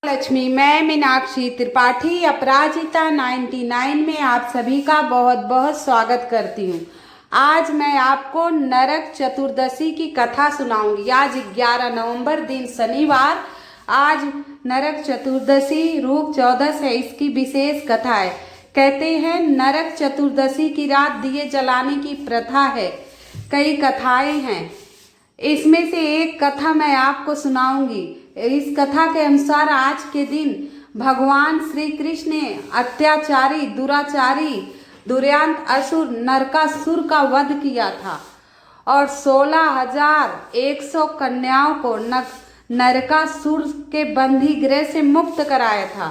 लक्ष्मी, मैं मीनाक्षी त्रिपाठी अपराजिता 99 में आप सभी का बहुत बहुत स्वागत करती हूँ। आज मैं आपको नरक चतुर्दशी की कथा सुनाऊंगी। आज 11 नवंबर दिन शनिवार, आज नरक चतुर्दशी रूप 14 है। इसकी विशेष कथा है। कहते हैं नरक चतुर्दशी की रात दिए जलाने की प्रथा है। कई कथाएं हैं, इसमें से एक कथा मैं आपको सुनाऊंगी। इस कथा के अनुसार आज के दिन भगवान श्री कृष्ण ने अत्याचारी दुराचारी दुर्दांत असुर नरकासुर का वध किया था और 16,100 कन्याओं को नरकासुर के बंदी गृह से मुक्त कराया था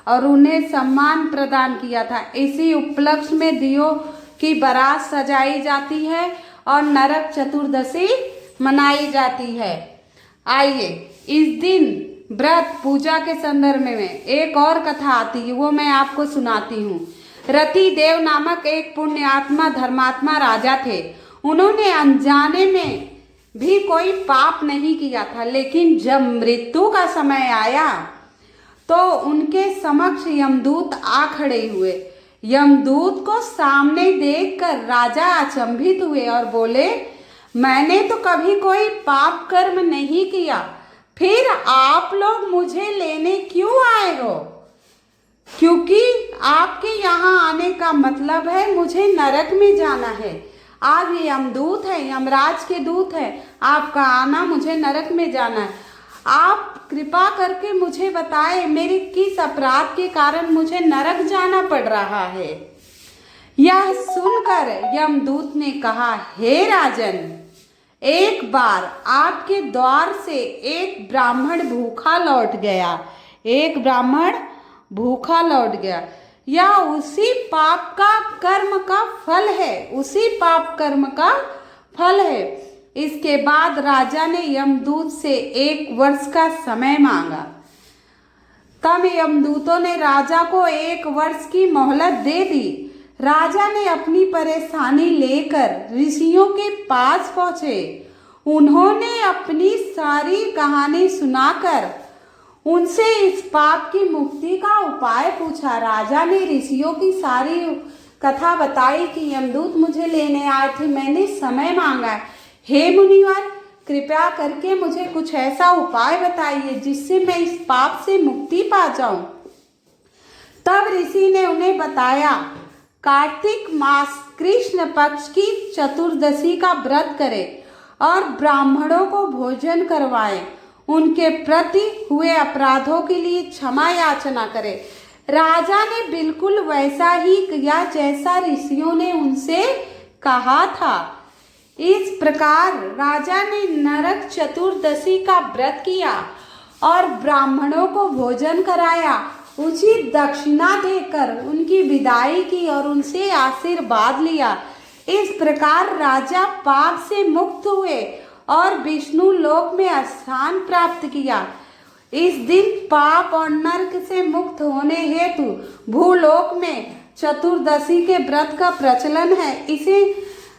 और उन्हें सम्मान प्रदान किया था। इसी उपलक्ष्य में दियों की बारात सजाई जाती है और नरक चतुर्दशी मनाई जाती है। आइए, इस दिन व्रत पूजा के संदर्भ में एक और कथा आती है, वो मैं आपको सुनाती हूँ। रति देव नामक एक पुण्यात्मा धर्मात्मा राजा थे। उन्होंने अनजाने में भी कोई पाप नहीं किया था, लेकिन जब मृत्यु का समय आया तो उनके समक्ष यमदूत आ खड़े हुए। यमदूत को सामने देखकर राजा अचंभित हुए और बोले, मैंने तो कभी कोई पाप कर्म नहीं किया, फिर आप लोग मुझे लेने क्यों आए हो? क्योंकि आपके यहाँ आने का मतलब है मुझे नरक में जाना है। आप ये यमदूत है, यमराज के दूत है, आपका आना मुझे नरक में जाना है। आप कृपा करके मुझे बताएं, मेरे किस अपराध के कारण मुझे नरक जाना पड़ रहा है? यह सुनकर यमदूत ने कहा, हे राजन, एक बार आपके द्वार से एक ब्राह्मण भूखा लौट गया। एक ब्राह्मण भूखा लौट गया। यह उसी पाप का कर्म का फल है, उसी पाप कर्म का फल है। इसके बाद राजा ने यमदूत से 1 वर्ष का समय मांगा। तब यमदूतों ने राजा को 1 वर्ष की मोहलत दे दी। राजा ने अपनी परेशानी लेकर ऋषियों के पास पहुंचे। उन्होंने अपनी सारी कहानी सुनाकर उनसे इस पाप की मुक्ति का उपाय पूछा। राजा ने ऋषियों की सारी कथा बताई कि यमदूत मुझे लेने आए थे, मैंने समय मांगा है। हे मुनिवर, कृपया करके मुझे कुछ ऐसा उपाय बताइए जिससे मैं इस पाप से मुक्ति पा जाऊं। तब ऋषि ने उन्हें बताया, कार्तिक मास कृष्ण पक्ष की चतुर्दशी का व्रत करें और ब्राह्मणों को भोजन करवाएं। उनके प्रति हुए अपराधों के लिए क्षमा याचना करें। राजा ने बिल्कुल वैसा ही किया जैसा ऋषियों ने उनसे कहा था। इस प्रकार राजा ने नरक चतुर्दशी का व्रत किया और ब्राह्मणों को भोजन कराया, उचित दक्षिणा देकर उनकी विदाई की और उनसे आशीर्वाद लिया। इस प्रकार राजा पाप से मुक्त हुए और विष्णु लोक में स्थान प्राप्त किया। इस दिन पाप और नरक से मुक्त होने हेतु भूलोक में चतुर्दशी के व्रत का प्रचलन है। इसे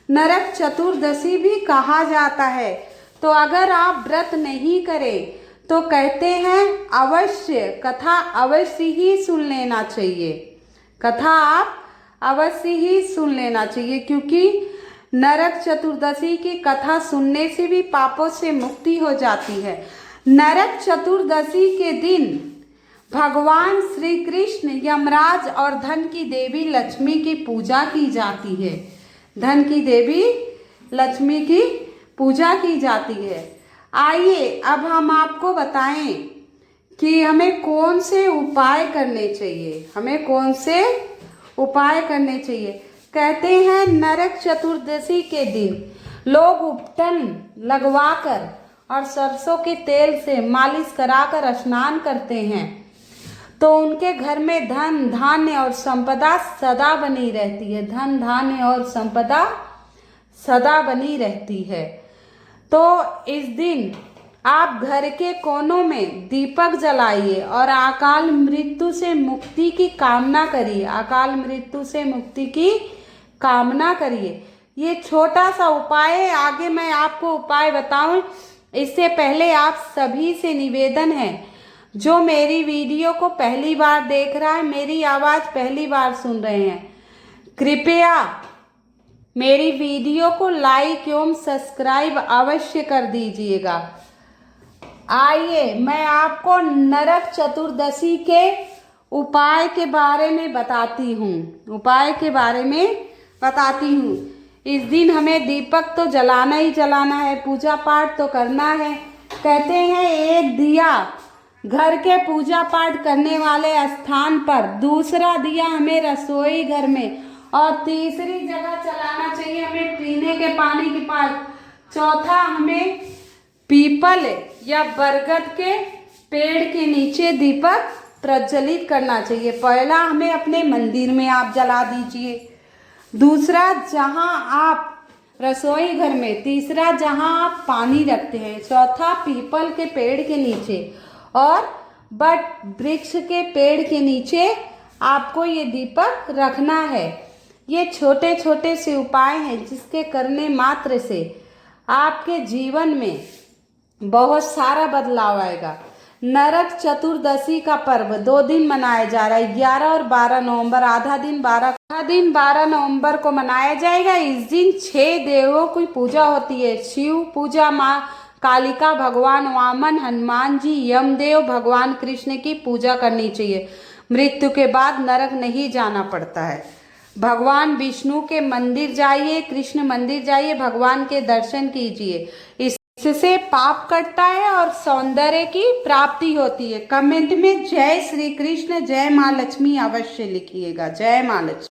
नरक चतुर्दशी भी कहा जाता है। तो अगर आप व्रत नहीं करें तो कहते हैं अवश्य कथा अवश्य ही सुन लेना चाहिए। कथा आप अवश्य ही सुन लेना चाहिए, क्योंकि नरक चतुर्दशी की कथा सुनने से भी पापों से मुक्ति हो जाती है। नरक चतुर्दशी के दिन भगवान श्री कृष्ण, यमराज और धन की देवी लक्ष्मी की पूजा की जाती है। धन की देवी लक्ष्मी की पूजा की जाती है। आइए अब हम आपको बताएं कि हमें कौन से उपाय करने चाहिए। हमें कौन से उपाय करने चाहिए? कहते हैं नरक चतुर्दशी के दिन लोग उपटन लगवाकर और सरसों के तेल से मालिश कराकर स्नान करते हैं, तो उनके घर में धन धान्य और संपदा सदा बनी रहती है। धन धान्य और संपदा सदा बनी रहती है। तो इस दिन आप घर के कोनों में दीपक जलाइए और अकाल मृत्यु से मुक्ति की कामना करिए। अकाल मृत्यु से मुक्ति की कामना करिए। ये छोटा सा उपाय है, आगे मैं आपको उपाय बताऊं इससे पहले आप सभी से निवेदन है, जो मेरी वीडियो को पहली बार देख रहा है, मेरी आवाज़ पहली बार सुन रहे हैं, कृपया मेरी वीडियो को लाइक एवं सब्सक्राइब अवश्य कर दीजिएगा। आइए मैं आपको नरक चतुर्दशी के उपाय के बारे में बताती हूँ। इस दिन हमें दीपक तो जलाना ही जलाना है, पूजा पाठ तो करना है। कहते हैं एक दिया घर के पूजा पाठ करने वाले स्थान पर, दूसरा दिया हमें रसोई घर में, और तीसरी जगह चलाना चाहिए हमें पीने के पानी के पास। चौथा हमें पीपल या बरगद के पेड़ के नीचे दीपक प्रज्वलित करना चाहिए। पहला हमें अपने मंदिर में आप जला दीजिए, दूसरा जहां आप रसोई घर में, तीसरा जहां आप पानी रखते हैं, चौथा पीपल के पेड़ के नीचे और बट वृक्ष के पेड़ के नीचे आपको ये दीपक रखना है। ये छोटे छोटे से उपाय हैं जिसके करने मात्र से आपके जीवन में बहुत सारा बदलाव आएगा। नरक चतुर्दशी का पर्व 2 दिन मनाया जा रहा है, 11 और 12 नवंबर। आधा दिन 12 नवंबर को मनाया जाएगा। इस दिन 6 देवों की पूजा होती है। शिव पूजा, माँ कालिका, भगवान वामन, हनुमान जी, यमदेव, भगवान कृष्ण की पूजा करनी चाहिए। मृत्यु के बाद नरक नहीं जाना पड़ता है। भगवान विष्णु के मंदिर जाइए, कृष्ण मंदिर जाइए, भगवान के दर्शन कीजिए। इससे पाप कटता है और सौंदर्य की प्राप्ति होती है। कमेंट में जय श्री कृष्ण, जय माँ लक्ष्मी अवश्य लिखिएगा। जय माँ लक्ष्मी।